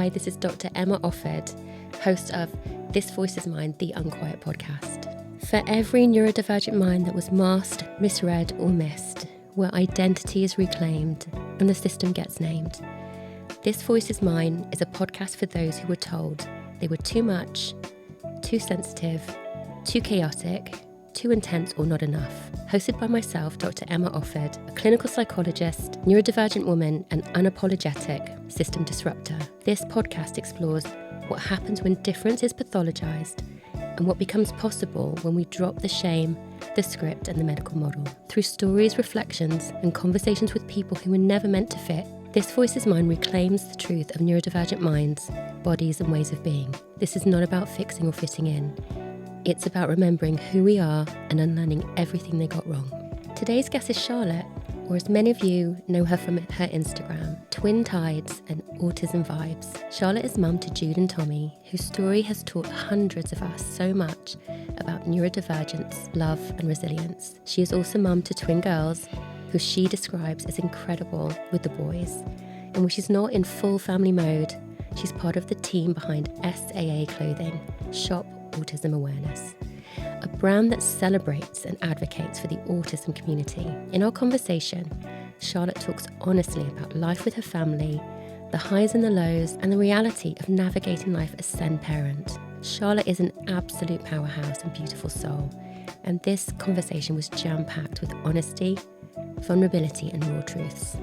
Hi, this is Dr Emma Offord, host of This Voice is Mine, the Unquiet podcast. For every neurodivergent mind that was masked, misread or missed, where identity is reclaimed and the system gets named, This Voice is Mine is a podcast for those who were told they were too much, too sensitive, too chaotic, too intense or not enough. Hosted by myself, Dr Emma Offord, a clinical psychologist, neurodivergent woman and unapologetic system disruptor. This podcast explores what happens when difference is pathologized and what becomes possible when we drop the shame, the script and the medical model. Through stories, reflections and conversations with people who were never meant to fit, This Voice is Mine reclaims the truth of neurodivergent minds, bodies and ways of being. This is not about fixing or fitting in. It's about remembering who we are and unlearning everything they got wrong. Today's guest is Charlotte, or as many of you know her from her Instagram, Twin Tides and Autism Vibes. Charlotte is mum to Jude and Tommy, whose story has taught hundreds of us so much about neurodivergence, love and resilience. She is also mum to twin girls, who she describes as incredible with the boys. And when she's not in full family mode, she's part of the team behind SAA Clothing, Shop Autism Awareness, a brand that celebrates and advocates for the autism community. In our conversation, Charlotte talks honestly about life with her family, the highs and the lows, and the reality of navigating life as SEND parent. Charlotte is an absolute powerhouse and beautiful soul, and this conversation was jam-packed with honesty, vulnerability, and raw truths.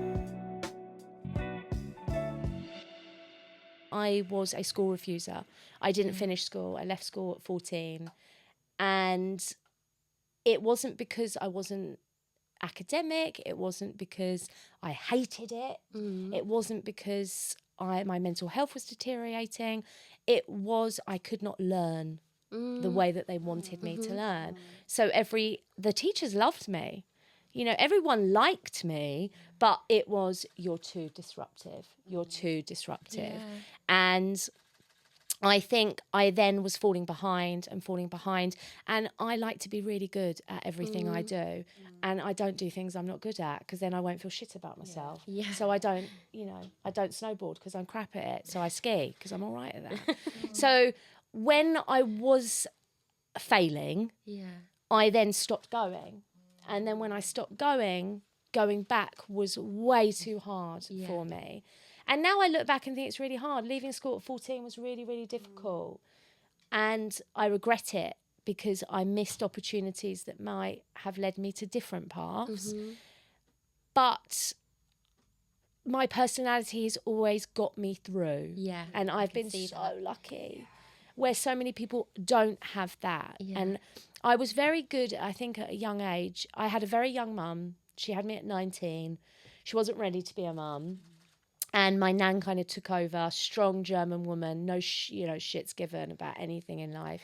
I was a school refuser. I didn't finish school. I left school at 14. And it wasn't because I wasn't academic. It wasn't because I hated it. It wasn't because my mental health was deteriorating. It was I could not learn the way that they wanted me to learn. So the teachers loved me. You know, everyone liked me, but it was, you're too disruptive. You're too disruptive. Yeah. And I think I then was falling behind. And I like to be really good at everything I do. And I don't do things I'm not good at because then I won't feel shit about myself. Yeah. So I don't snowboard because I'm crap at it. So I ski because I'm all right at that. So when I was failing, I then stopped going. And then when I stopped going back was way too hard for me. And now I look back and think it's really hard. Leaving school at 14 was really, really difficult. And I regret it because I missed opportunities that might have led me to different paths. But my personality has always got me through. Yeah. And I've been so lucky. Where so many people don't have that. Yeah. And I was very good, I think, at a young age. I had a very young mum. She had me at 19. She wasn't ready to be a mum. And my nan kind of took over, strong German woman, no shits given about anything in life.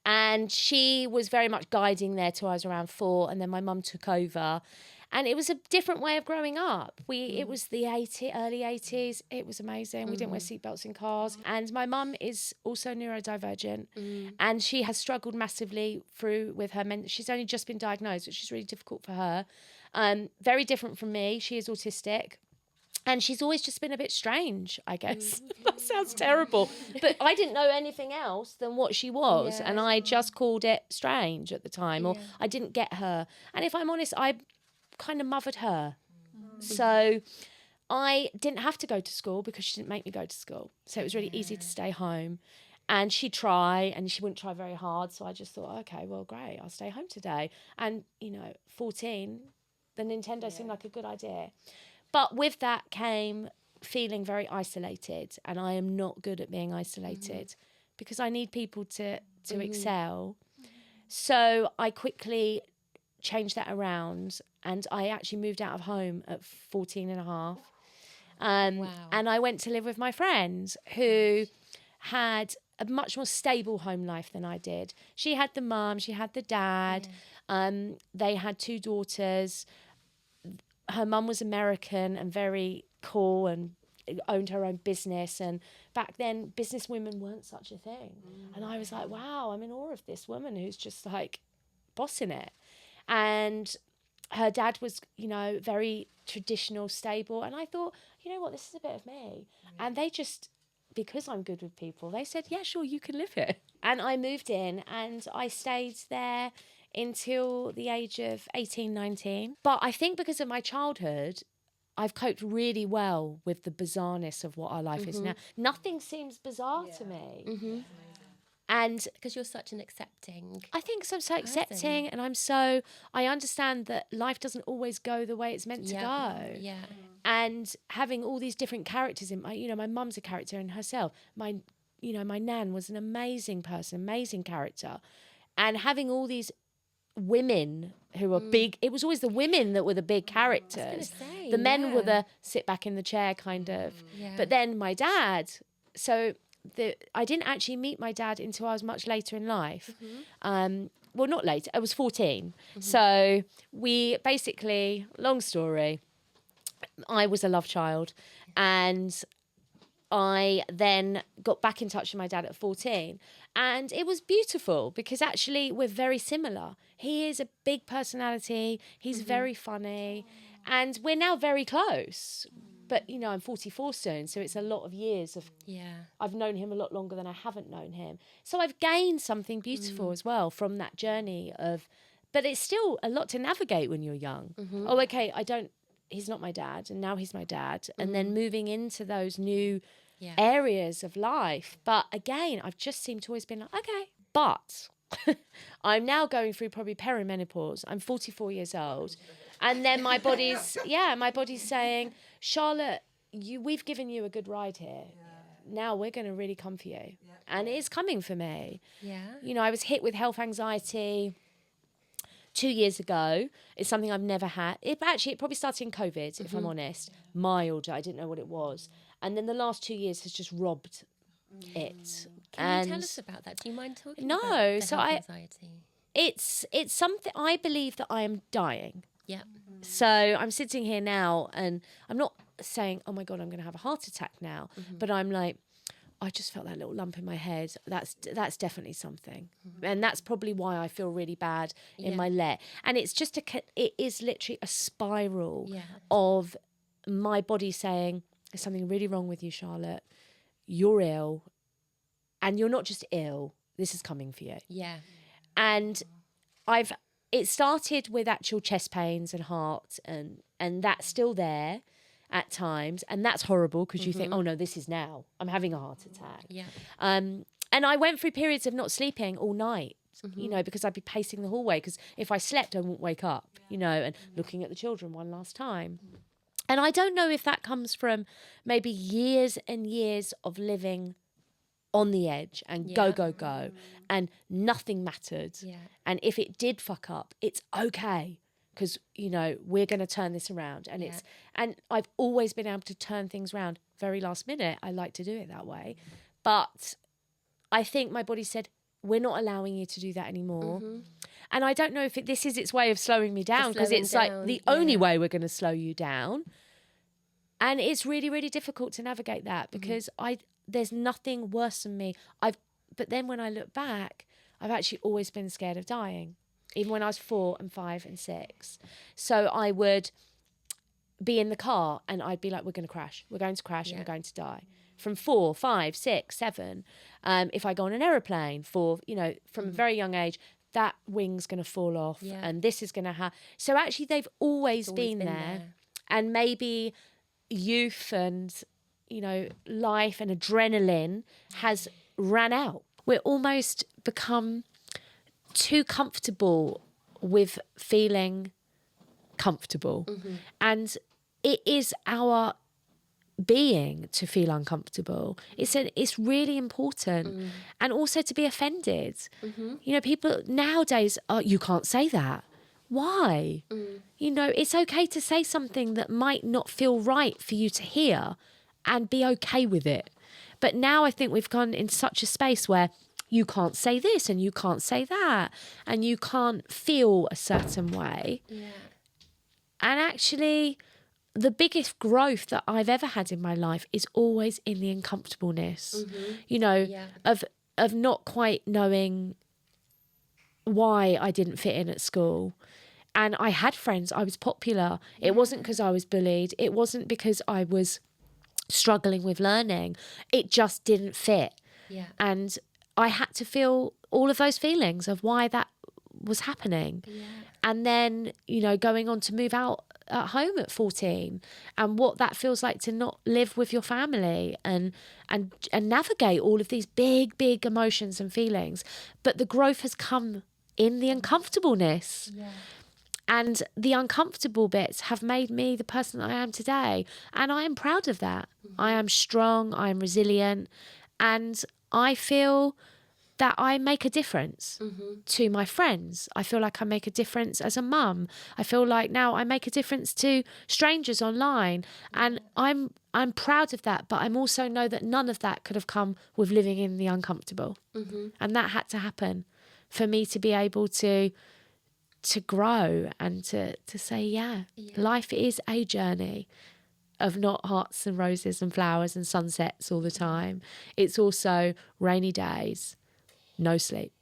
And she was very much guiding there till I was around 4. And then my mum took over. And it was a different way of growing up. It was the early 80s. It was amazing. We didn't wear seatbelts in cars. And my mum is also neurodivergent. And she has struggled massively with her she's only just been diagnosed, which is really difficult for her. Very different from me. She is autistic. And she's always just been a bit strange, I guess. That sounds terrible. But I didn't know anything else than what she was. Yeah. And I just called it strange at the time. Or I didn't get her. And if I'm honest, I kind of mothered her. So I didn't have to go to school because she didn't make me go to school. So it was really easy to stay home. And she'd try and she wouldn't try very hard. So I just thought, okay, well, great, I'll stay home today. And, 14, the Nintendo seemed like a good idea. But with that came feeling very isolated. And I am not good at being isolated because I need people to excel. So I quickly changed that around and I actually moved out of home at 14 and a half. Wow. And I went to live with my friend who had a much more stable home life than I did. She had the mum, she had the dad. They had 2 daughters. Her mum was American and very cool and owned her own business. And back then, business women weren't such a thing. And I was like, wow, I'm in awe of this woman who's just like bossing it. And her dad was, very traditional, stable. And I thought, you know what, this is a bit of me. And they just because I'm good with people, they said, yeah, sure, you can live here. And I moved in and I stayed there until the age of 18, 19. But I think because of my childhood, I've coped really well with the bizarreness of what our life is now. Nothing seems bizarre to me. And because you're such an accepting. I think so accepting, and I understand that life doesn't always go the way it's meant to go. Yeah. And having all these different characters in my mum's a character in herself. My nan was an amazing person, amazing character. And having all these women who were big, it was always the women that were the big characters. I was gonna say, the men were the sit back in the chair kind of. Yeah. But then my dad, I didn't actually meet my dad until I was much later in life. Well, not later, I was 14. So we basically, long story, I was a love child, and I then got back in touch with my dad at 14, and it was beautiful because actually we're very similar. He is a big personality, he's very funny, and we're now very close. But, I'm 44 soon, so it's a lot of years of... I've known him a lot longer than I haven't known him. So I've gained something beautiful as well from that journey of... But it's still a lot to navigate when you're young. Oh, okay, he's not my dad, and now he's my dad. And then moving into those new areas of life. But again, I've just seemed to always been like, okay. But I'm now going through probably perimenopause. I'm 44 years old. And then my body's saying, Charlotte, we've given you a good ride here. Now we're going to really come for you. And it is coming for me. I was hit with health anxiety 2 years ago. It's something I've never had. It probably started in COVID, if I'm honest. Mild, I didn't know what it was. And then the last 2 years has just robbed it. Can you tell us about that? Do you mind talking about the health anxiety? It's something, I believe that I am dying. Yeah. So I'm sitting here now and I'm not saying, oh my God, I'm going to have a heart attack now. But I'm like, I just felt that little lump in my head. That's definitely something. And that's probably why I feel really bad in my leg. And it's just it is literally a spiral of my body saying, there's something really wrong with you, Charlotte. You're ill. And you're not just ill. This is coming for you. Yeah. And it started with actual chest pains and heart, and that's still there at times, and that's horrible because you think, oh no, this is now. I'm having a heart attack. Yeah. And I went through periods of not sleeping all night, because I'd be pacing the hallway because if I slept, I wouldn't wake up, and looking at the children one last time. And I don't know if that comes from maybe years and years of living on the edge and go, and nothing mattered. Yeah. And if it did fuck up, it's okay because, we're going to turn this around. And and I've always been able to turn things around very last minute. I like to do it that way. But I think my body said, we're not allowing you to do that anymore. And I don't know if this is its way of slowing me down because it's like the only way we're going to slow you down. And it's really, really difficult to navigate that because there's nothing worse than me. But then when I look back, I've actually always been scared of dying, even when I was 4 and 5 and 6. So I would be in the car and I'd be like, we're going to crash. We're going to crash and we're going to die. From 4, 5, 6, 7. If I go on an aeroplane from a very young age, that wing's going to fall off and this is going to happen. So actually they've always been there. And maybe youth and life and adrenaline has ran out. We're almost become too comfortable with feeling comfortable. And it is our being to feel uncomfortable. It's really important. And also to be offended. People nowadays, you can't say that. Why? It's okay to say something that might not feel right for you to hear and be okay with it. But now I think we've gone in such a space where you can't say this and you can't say that and you can't feel a certain way. Yeah. And actually, the biggest growth that I've ever had in my life is always in the uncomfortableness, of not quite knowing why I didn't fit in at school. And I had friends, I was popular. It wasn't because I was bullied. It wasn't because I was struggling with learning. It just didn't fit. Yeah. And I had to feel all of those feelings of why that was happening. Yeah. And then, you know, going on to move out at home at 14 and what that feels like to not live with your family and navigate all of these big emotions and feelings. But the growth has come in the uncomfortableness. Yeah. And the uncomfortable bits have made me the person that I am today. And I am proud of that. I am strong, I am resilient, and I feel that I make a difference to my friends. I feel like I make a difference as a mum. I feel like now I make a difference to strangers online. And I'm proud of that, but I'm also know that none of that could have come with living in the uncomfortable. And that had to happen for me to be able to grow and to say, yeah, life is a journey of not hearts and roses and flowers and sunsets all the time. It's also rainy days, no sleep.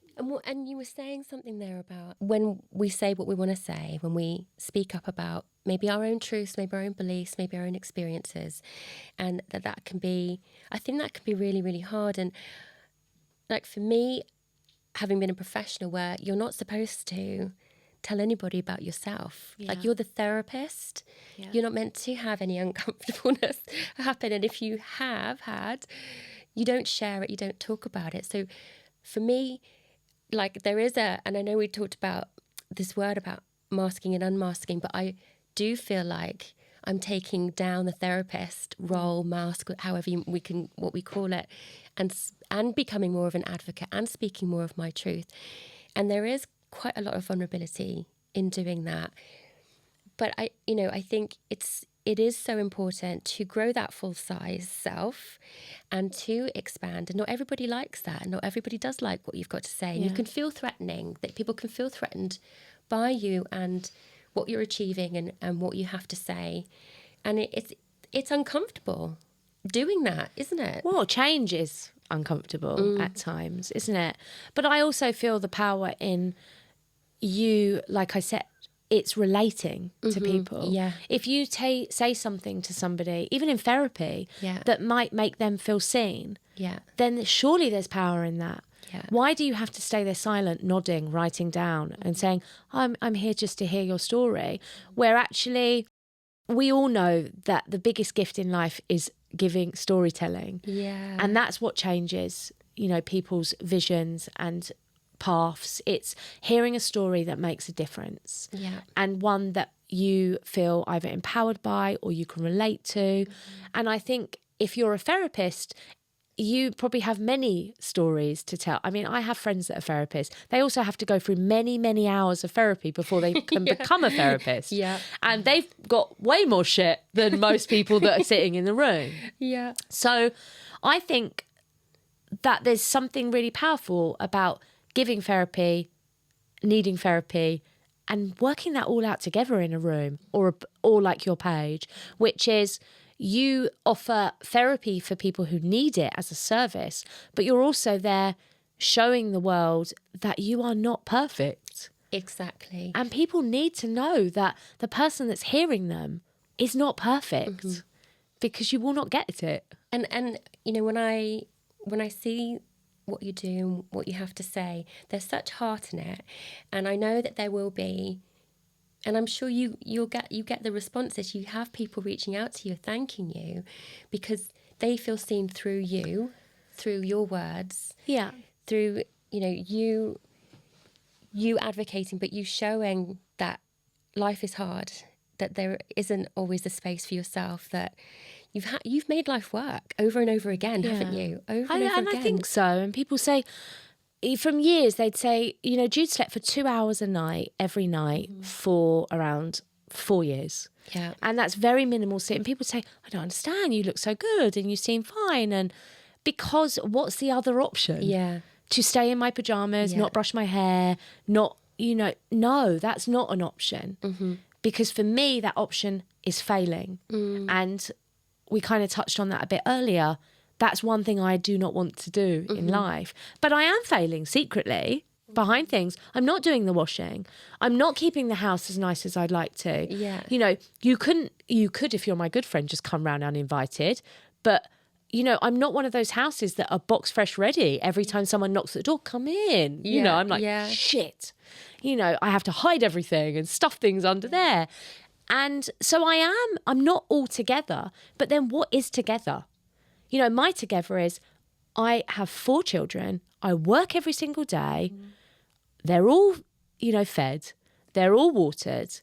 And you were saying something there about when we say what we want to say, when we speak up about maybe our own truths, maybe our own beliefs, maybe our own experiences, and that can be, I think that can be really, really hard. And like for me, having been a professional where you're not supposed to tell anybody about yourself. Yeah. Like you're the therapist. Yeah. You're not meant to have any uncomfortableness happen. And if you have had, you don't share it, you don't talk about it. So for me, like there is and I know we talked about this word about masking and unmasking, but I do feel like I'm taking down the therapist role, mask, however what we call it, and becoming more of an advocate and speaking more of my truth. And there is quite a lot of vulnerability in doing that. But I think it is so important to grow that full size self and to expand. And not everybody likes that. And not everybody does like what you've got to say. And you can feel threatening, that people can feel threatened by you and what you're achieving and what you have to say. And it's uncomfortable doing that, isn't it? Well, change is uncomfortable at times, isn't it? But I also feel the power in you, like I said, it's relating to people. Yeah. If you say something to somebody, even in therapy, that might make them feel seen, then surely there's power in that. Yeah. Why do you have to stay there silent, nodding, writing down and saying, I'm here just to hear your story, where actually we all know that the biggest gift in life is giving storytelling. Yeah. And that's what changes, people's visions and paths. It's hearing a story that makes a difference. Yeah. And one that you feel either empowered by or you can relate to. And I think if you're a therapist, you probably have many stories to tell. I mean, I have friends that are therapists. They also have to go through many, many hours of therapy before they can become a therapist. Yeah. And they've got way more shit than most people that are sitting in the room. Yeah. So I think that there's something really powerful about giving therapy, needing therapy, and working that all out together in a room or like your page, which is you offer therapy for people who need it as a service, but you're also there showing the world that you are not perfect. Exactly. And people need to know that the person that's hearing them is not perfect because you will not get it. And when I see what you do and what you have to say, there's such heart in it. And I know that there will be, and I'm sure you get the responses. You have people reaching out to you, thanking you, because they feel seen through you, through your words. Yeah. Through, you advocating, but you showing that life is hard, that there isn't always a space for yourself, that you've made life work over and over again, haven't you? Over and over again. I think so. And people say, from years, they'd say, Jude slept for 2 hours a night, every night, for around 4 years. Yeah. And that's very minimal sleep. And people say, I don't understand, you look so good and you seem fine. And because what's the other option? Yeah. To stay in my pajamas, not brush my hair, not, no, that's not an option. Because for me, that option is failing. And we kind of touched on that a bit earlier. That's one thing I do not want to do in life. But I am failing secretly behind things. I'm not doing the washing. I'm not keeping the house as nice as I'd like to. Yeah. You could, if you're my good friend, just come round uninvited. But, you know, I'm not one of those houses that are box fresh ready. Every time someone knocks at the door, come in. You know, I'm like, shit. You know, I have to hide everything and stuff things under there. And so I'm not all together. But then what is together? You know, my together is I have 4 children. I work every single day. They're all, you know, fed. They're all watered.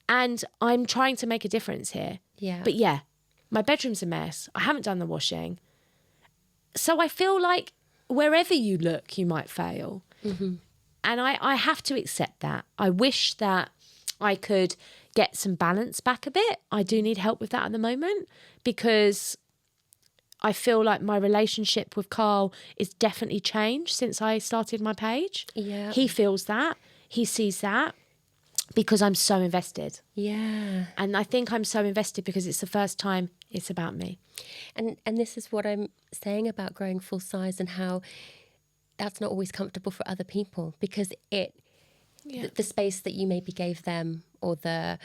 And I'm trying to make a difference here. Yeah. But yeah, my bedroom's a mess. I haven't done the washing. So I feel like wherever you look, you might fail. And I have to accept that. I wish that I could get some balance back a bit. I do need help with that at the moment, because I feel like my relationship with Carl is definitely changed since I started my page. Yeah. He feels that. He sees that. Because I'm so invested. Yeah. And I think I'm so invested because it's the first time it's about me. And this is what I'm saying about growing full size, and how that's not always comfortable for other people, because the space that you maybe gave them, or the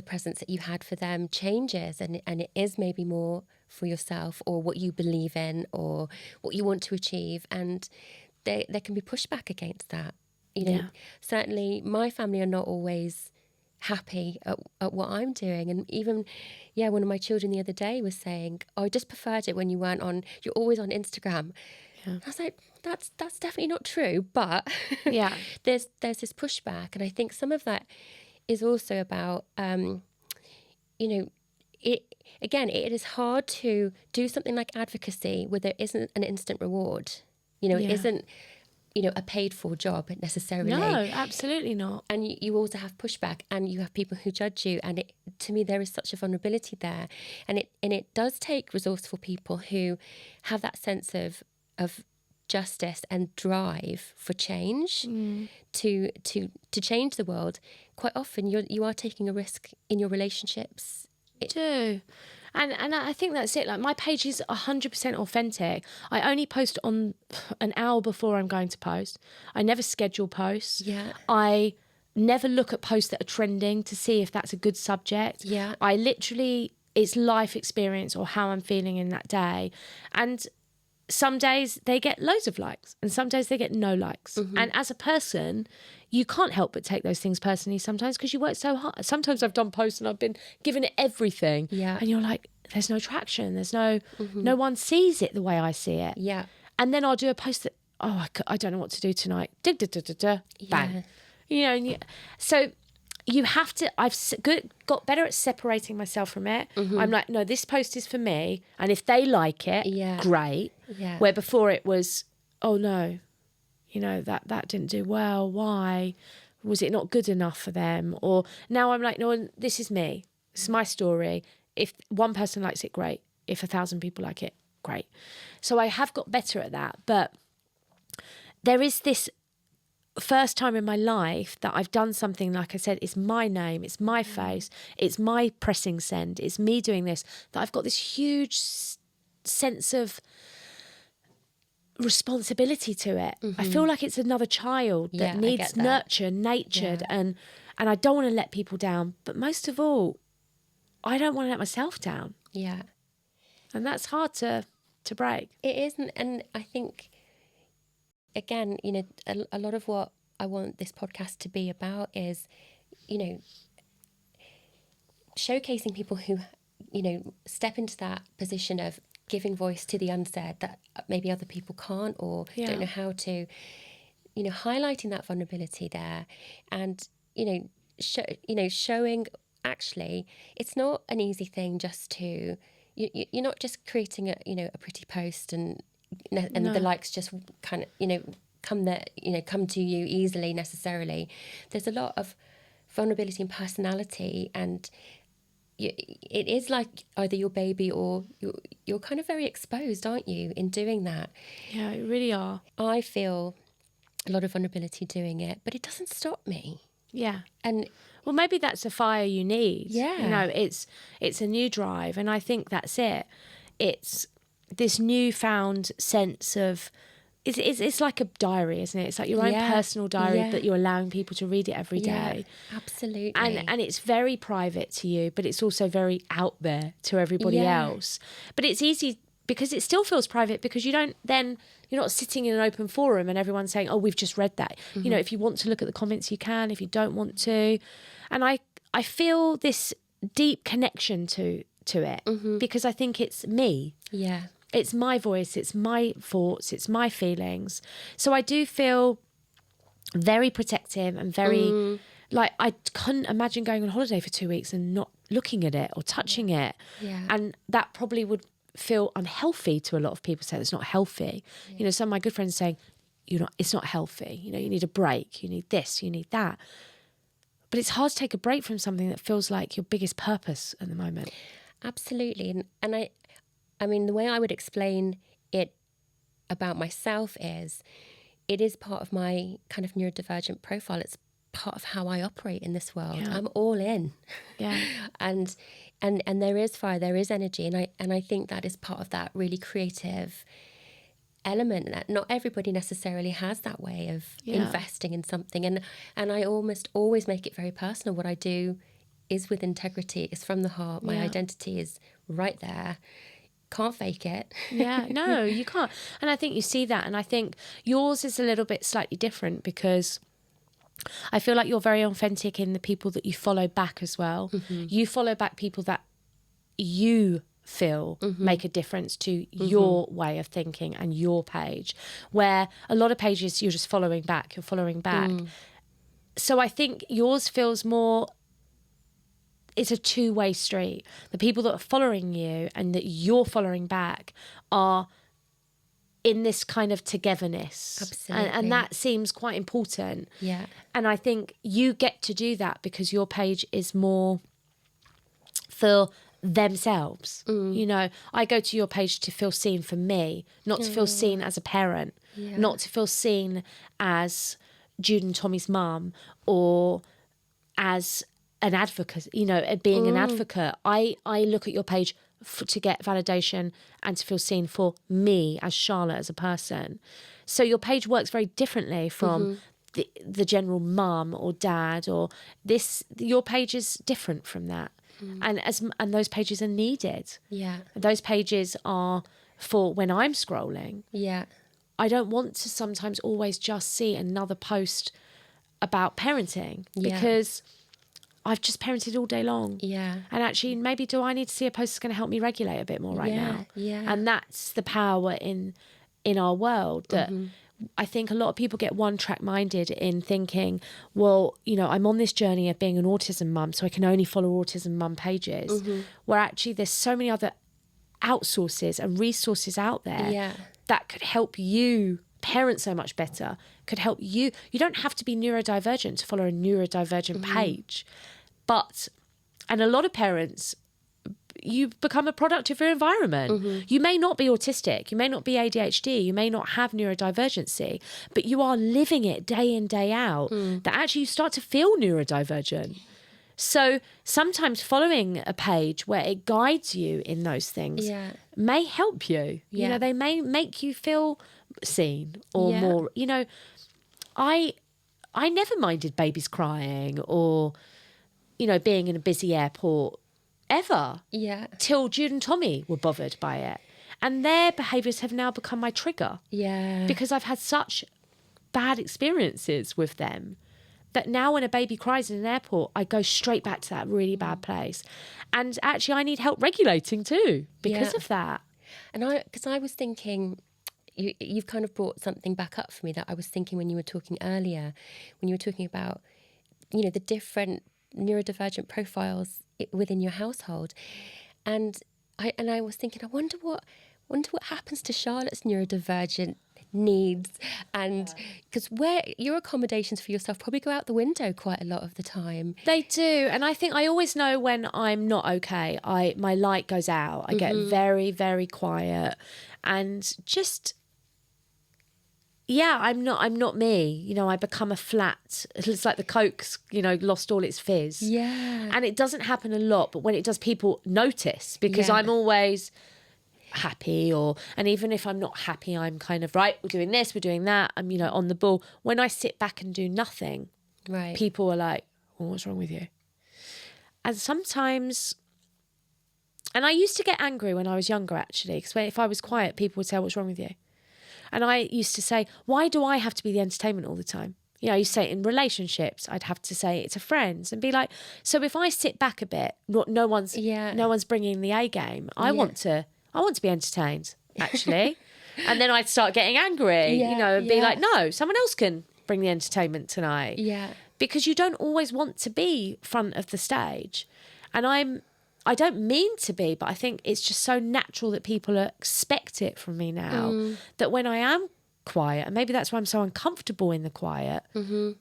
presence that you had for them changes, and it is maybe more for yourself, or what you believe in, or what you want to achieve. And there can be pushback against that. You know, certainly my family are not always happy at what I'm doing. And even, one of my children the other day was saying, I just preferred it when you're always on Instagram. Yeah. I was like, that's definitely not true. But there's this pushback. And I think some of that is also about, it is hard to do something like advocacy where there isn't an instant reward. It isn't, a paid for job necessarily. No, absolutely not. And you also have pushback, and you have people who judge you. And to me, there is such a vulnerability there. And it does take resourceful people who have that sense of justice and drive for change to change the world. Quite often you are taking a risk in your relationships. Do. And I think that's it. Like, my page is 100% authentic. I only post on an hour before I'm going to post. I never schedule posts. Yeah. I never look at posts that are trending to see if that's a good subject. Yeah. I literally, it's life experience or how I'm feeling in that day. And some days they get loads of likes, and some days they get no likes. And as a person, you can't help but take those things personally sometimes, because you work so hard. Sometimes I've done posts and I've been given it everything. Yeah. And you're like, there's no traction. There's no one sees it the way I see it. Yeah. And then I'll do a post that, I don't know what to do tonight. Bang. So you have to, I've got better at separating myself from it. I'm like, no, this post is for me. And if they like it, great. Yeah. Where before it was, oh no, that didn't do well. Why? Was it not good enough for them? Or now I'm like, no, this is me. This is my story. If one person likes it, great. If 1,000 people like it, great. So I have got better at that. But there is this first time in my life that I've done something, like I said, it's my name, it's my face, it's my pressing send, it's me doing this, that I've got this huge sense of responsibility to it. I feel like it's another child that needs nurture, natured, and I don't want to let people down. But most of all, I don't want to let myself down. Yeah. And that's hard to break. It isn't. And I think, again, a lot of what I want this podcast to be about is, showcasing people who, step into that position of giving voice to the unsaid that maybe other people can't, or don't know how to, highlighting that vulnerability there, and, showing actually it's not an easy thing just to, you're not just creating a pretty post and the likes just kind of, come to you easily necessarily. There's a lot of vulnerability and personality, and it is like either your baby or you're kind of very exposed, aren't you, in doing that? Yeah, you really are. I feel a lot of vulnerability doing it, but it doesn't stop me. Yeah. And well, maybe that's a fire you need. Yeah. It's a new drive, and I think that's it. It's this newfound sense of it's like a diary, isn't it? It's like your own personal diary, but you're allowing people to read it every day. Absolutely. And it's very private to you, but it's also very out there to everybody else. But it's easy because it still feels private, because you're not sitting in an open forum and everyone's saying, oh, we've just read that. You know, if you want to look at the comments, you can. If you don't want to. And I feel this deep connection to it, because I think it's me. Yeah. It's my voice, it's my thoughts, it's my feelings. So I do feel very protective and very, like, I couldn't imagine going on holiday for 2 weeks and not looking at it or touching it. Yeah. And that probably would feel unhealthy to a lot of people. Say it's not healthy. Yeah. You know, some of my good friends saying, it's not healthy. You know, you need a break, you need this, you need that. But it's hard to take a break from something that feels like your biggest purpose at the moment. Absolutely. And I mean, the way I would explain it about myself is, it is part of my kind of neurodivergent profile. It's part of how I operate in this world. I'm all in. Yeah. and there is fire, there is energy. And I think that is part of that really creative element that not everybody necessarily has that way of investing in something. And I almost always make it very personal. What I do is with integrity. It's from the heart. My identity is right there. Can't fake it. Yeah, no, you can't. And I think you see that. And I think yours is a little bit slightly different, because I feel like you're very authentic in the people that you follow back as well. You follow back people that you feel make a difference to your way of thinking and your page, where a lot of pages you're just following back. So I think yours feels more, it's a two-way street. The people that are following you and that you're following back are in this kind of togetherness. Absolutely. And that seems quite important. Yeah. And I think you get to do that because your page is more for themselves. You know, I go to your page to feel seen for me, not to feel seen as a parent, not to feel seen as Jude and Tommy's mum, or as an advocate, you know, being an advocate. I look at your page to get validation and to feel seen for me as Charlotte, as a person. So your page works very differently from the general mum or dad, or this. Your page is different from that. And those pages are needed. Yeah. Those pages are for when I'm scrolling. Yeah. I don't want to sometimes always just see another post about parenting, because I've just parented all day long. Yeah. And actually, maybe do I need to see a post that's going to help me regulate a bit more right now? Yeah. And that's the power in our world, that I think a lot of people get one-track minded in thinking, well, you know, I'm on this journey of being an autism mum, so I can only follow autism mum pages, where actually there's so many other outsources and resources out there that could help you parent so much better, could help you. You don't have to be neurodivergent to follow a neurodivergent page. And a lot of parents, you become a product of your environment. You may not be autistic, you may not be ADHD, you may not have neurodivergency, but you are living it day in, day out, that actually you start to feel neurodivergent. So sometimes following a page where it guides you in those things may help you. You know, they may make you feel seen or more, you know. I never minded babies crying or, you know, being in a busy airport ever. Yeah. Till Jude and Tommy were bothered by it. And their behaviours have now become my trigger. Yeah. Because I've had such bad experiences with them that now when a baby cries in an airport, I go straight back to that really bad place. And actually I need help regulating too because of that. And because I was thinking, you've kind of brought something back up for me that I was thinking when you were talking earlier, when you were talking about, you know, the different neurodivergent profiles within your household. And I was thinking, I wonder what happens to Charlotte's neurodivergent needs, and because where your accommodations for yourself probably go out the window quite a lot of the time. They do, and I think I always know when I'm not okay. My light goes out. I get very, very quiet, and just I'm not me. You know, I become a flat. It's like the Coke's, you know, lost all its fizz. Yeah, and it doesn't happen a lot, but when it does, people notice because I'm always happy, and even if I'm not happy, I'm kind of, right, we're doing this, we're doing that, I'm, on the ball. When I sit back and do nothing, Right. people are like, well, what's wrong with you? And sometimes, and I used to get angry when I was younger, actually, because if I was quiet, people would say, what's wrong with you? And I used to say, why do I have to be the entertainment all the time? I used to say it in relationships, I'd have to say it to friends and be like, so if I sit back a bit, no one's bringing the A game. I want to be entertained, actually. And then I'd start getting angry, and be like, no, someone else can bring the entertainment tonight. Yeah. Because you don't always want to be front of the stage. And I don't mean to be, but I think it's just so natural that people expect it from me now, that when I am quiet, and maybe that's why I'm so uncomfortable in the quiet,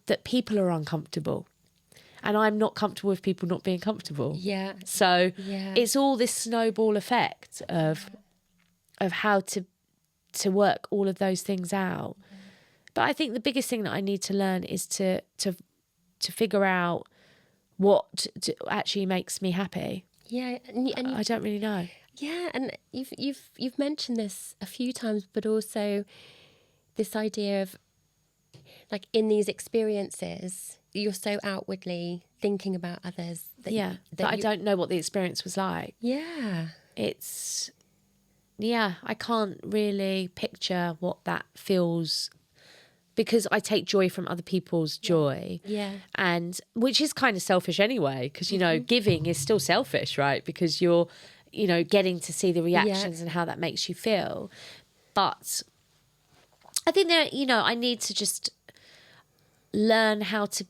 that people are uncomfortable. And I'm not comfortable with people not being comfortable. Yeah. So it's all this snowball effect of how to work all of those things out. But I think the biggest thing that I need to learn is to figure out what actually makes me happy. Yeah, and I don't really know. Yeah, and you've mentioned this a few times, but also this idea of, like, in these experiences, you're so outwardly thinking about others that I don't know what the experience was like. Yeah, I can't really picture what that feels, because I take joy from other people's joy. Yeah. And which is kind of selfish anyway, because, giving is still selfish, right? Because you're, getting to see the reactions and how that makes you feel. But I think that, I need to just learn how to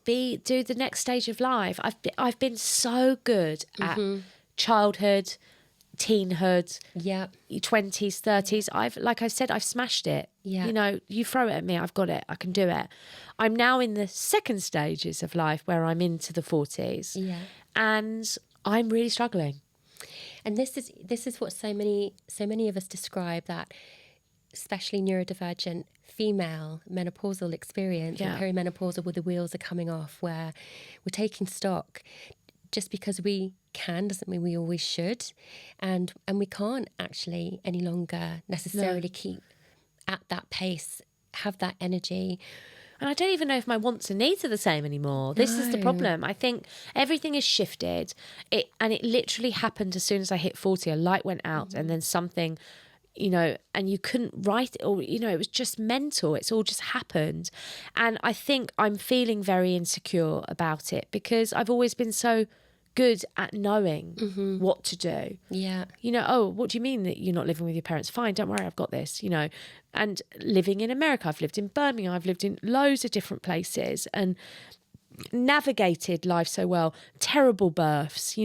do the next stage of life. I've been so good at childhood, teenhood, 20s, 30s. I've smashed it. Yeah. You throw it at me, I've got it, I can do it. I'm now in the second stages of life where I'm into the 40s. Yeah. And I'm really struggling. And this is what so many of us describe, that especially neurodivergent female menopausal experience, and perimenopausal, where the wheels are coming off, where we're taking stock. Just because we can doesn't mean we always should, and we can't actually any longer necessarily keep at that pace, have that energy. And I don't even know if my wants and needs are the same anymore. This is the problem. I think everything has shifted. It literally happened as soon as I hit 40. A light went out, and then something, and you couldn't write it, or, it was just mental. It's all just happened. And I think I'm feeling very insecure about it, because I've always been so good at knowing what to do. Yeah. What do you mean that you're not living with your parents? Fine, don't worry, I've got this, And living in America, I've lived in Birmingham, I've lived in loads of different places and navigated life so well. Terrible births,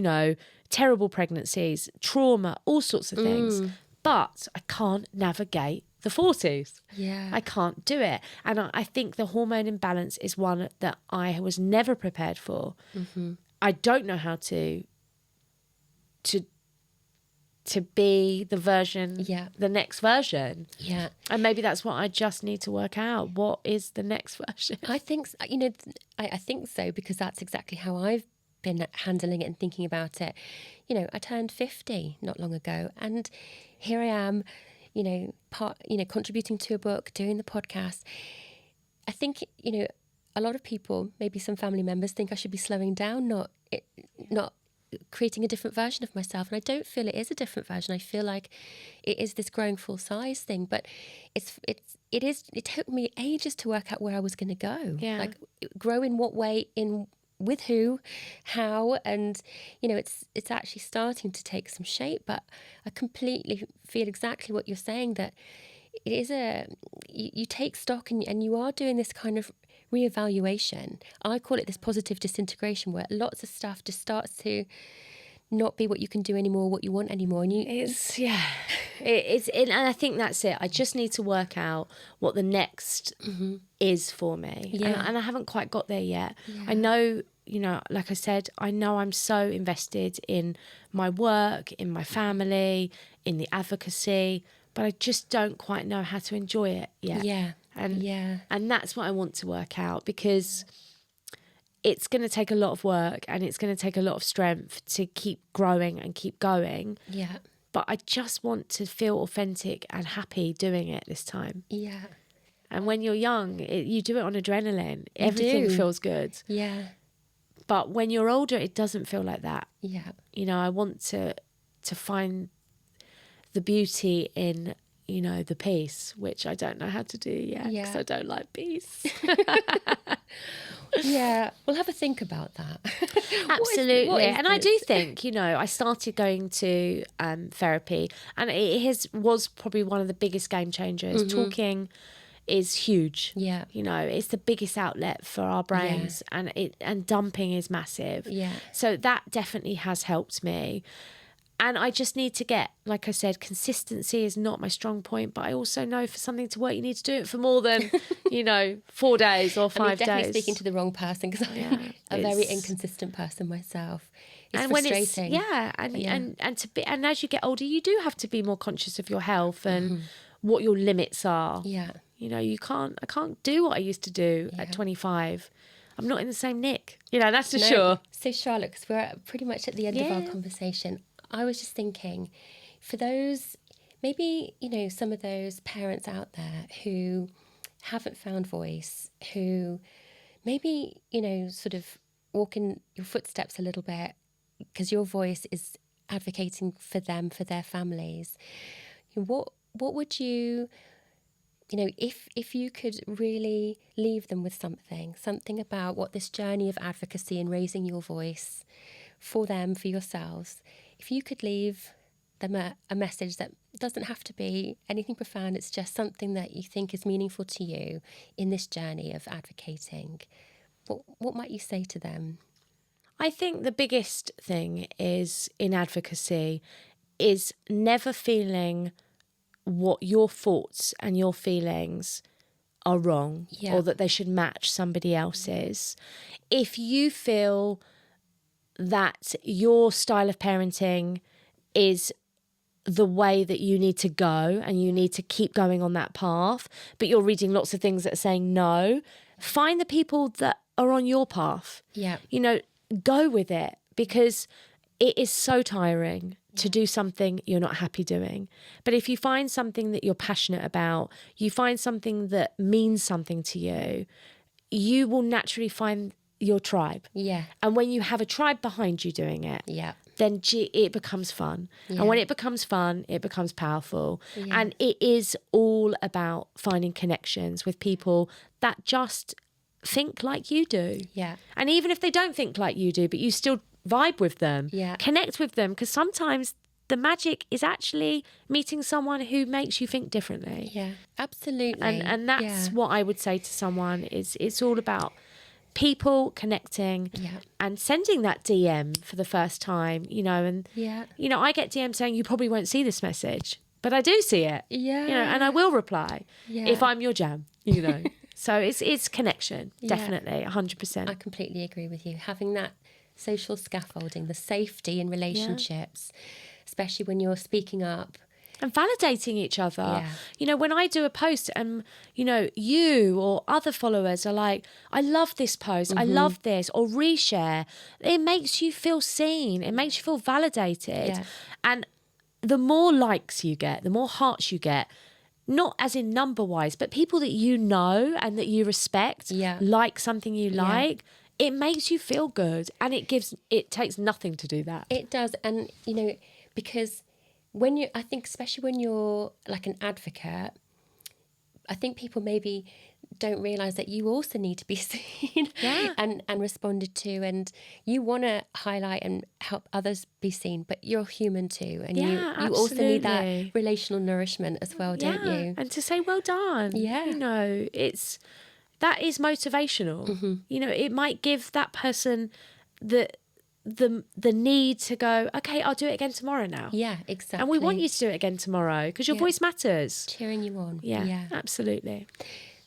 terrible pregnancies, trauma, all sorts of things. But I can't navigate the 40s. Yeah. I can't do it. And I think the hormone imbalance is one that I was never prepared for. I don't know how to be the version, the next version. Yeah. And maybe that's what I just need to work out. What is the next version? I think, I think so, because that's exactly how I've been handling it and thinking about it. I turned 50 not long ago, and here I am, contributing to a book, doing the podcast. I think, a lot of people, maybe some family members, think I should be slowing down, not creating a different version of myself. And I don't feel it is a different version. I feel like it is this growing full size thing, but it took me ages to work out where I was going to go. Yeah. Like, grow in what way, with who, how, and it's actually starting to take some shape. But I completely feel exactly what you're saying, that it is you take stock and you are doing this kind of reevaluation. I call it this positive disintegration, where lots of stuff just starts to not be what you can do anymore, what you want anymore. And and I think that's it. I just need to work out what the next is for me. Yeah. And I haven't quite got there yet. Yeah. I know, like I said, I know I'm so invested in my work, in my family, in the advocacy, but I just don't quite know how to enjoy it yet. Yeah. And that's what I want to work out, because it's going to take a lot of work and it's going to take a lot of strength to keep growing and keep going. Yeah. but I just want to feel authentic and happy doing it this time. Yeah. And when you're young, you do it on adrenaline. Everything feels good. Yeah. But when you're older, it doesn't feel like that. Yeah. You know, I want to find the beauty in, you know, the peace, which I don't know how to do yet because I don't like peace. Yeah, we'll have a think about that. Absolutely. What is and I do think, you know, I started going to therapy, and it was probably one of the biggest game changers. Talking is huge. Yeah. You know, it's the biggest outlet for our brains, and dumping is massive. Yeah. So that definitely has helped me. And I just need to get, like I said, consistency is not my strong point, but I also know for something to work, you need to do it for more than, 4 days or 5 days. Definitely speaking to the wrong person, because I'm a very inconsistent person myself. It's frustrating. And as you get older, you do have to be more conscious of your health and what your limits are. Yeah. You know, I can't do what I used to do at 25. I'm not in the same nick. You know, that's for sure. So Charlotte, because we're pretty much at the end of our conversation, I was just thinking, for those, maybe, some of those parents out there who haven't found voice, who maybe, sort of walk in your footsteps a little bit, because your voice is advocating for them, for their families. What would you, if you could really leave them with something about what this journey of advocacy and raising your voice for them, for yourselves, if you could leave them a message that doesn't have to be anything profound, it's just something that you think is meaningful to you in this journey of advocating, what might you say to them? I think the biggest thing is in advocacy is never feeling what your thoughts and your feelings are wrong or that they should match somebody else's. If you feel that your style of parenting is the way that you need to go and you need to keep going on that path, but you're reading lots of things that are saying no, find the people that are on your path. Yeah. Go with it, because it is so tiring to do something you're not happy doing. But if you find something that you're passionate about, you find something that means something to you, you will naturally find your tribe. Yeah. And when you have a tribe behind you doing it, then it becomes fun. Yeah. And when it becomes fun, it becomes powerful. Yeah. And it is all about finding connections with people that just think like you do. Yeah. And even if they don't think like you do, but you still vibe with them, connect with them, because sometimes the magic is actually meeting someone who makes you think differently. Yeah, absolutely. And that's what I would say to someone is it's all about people connecting and sending that DM for the first time, and I get DMs saying you probably won't see this message, but I do see it. And I will reply if I'm your jam, So it's connection, definitely, 100%. I completely agree with you. Having that social scaffolding, the safety in relationships, especially when you're speaking up. And validating each other. When I do a post and, you or other followers are like, I love this post, I love this, or reshare, it makes you feel seen. It makes you feel validated. Yeah. And the more likes you get, the more hearts you get, not as in number-wise, but people that you know and that you respect, like something you like, it makes you feel good. And it takes nothing to do that. It does. And, because I think especially when you're like an advocate, I think people maybe don't realise that you also need to be seen and responded to, and you want to highlight and help others be seen, but you're human too, and you also need that relational nourishment as well, don't you? And to say well done. That is motivational. It might give that person the need to go, okay, I'll do it again tomorrow now. Yeah, exactly. And we want you to do it again tomorrow because your voice matters. Cheering you on. Yeah, absolutely.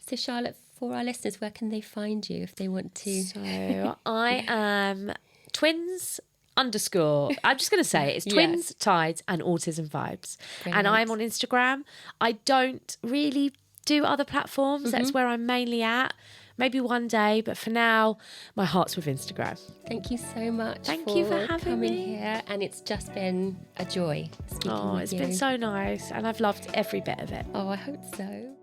So Charlotte, for our listeners, where can they find you if they want to? So I am twins _ I'm just going to say it. It's Twins, Tides and Autism Vibes. Brilliant. And I'm on Instagram. I don't really do other platforms. That's where I'm mainly at. maybe one day, but for now, my heart's with Instagram. Thank you so much. Thank you for having coming me here, and it's just been a joy speaking with you. It's been so nice, and I've loved every bit of it. Oh, I hope so.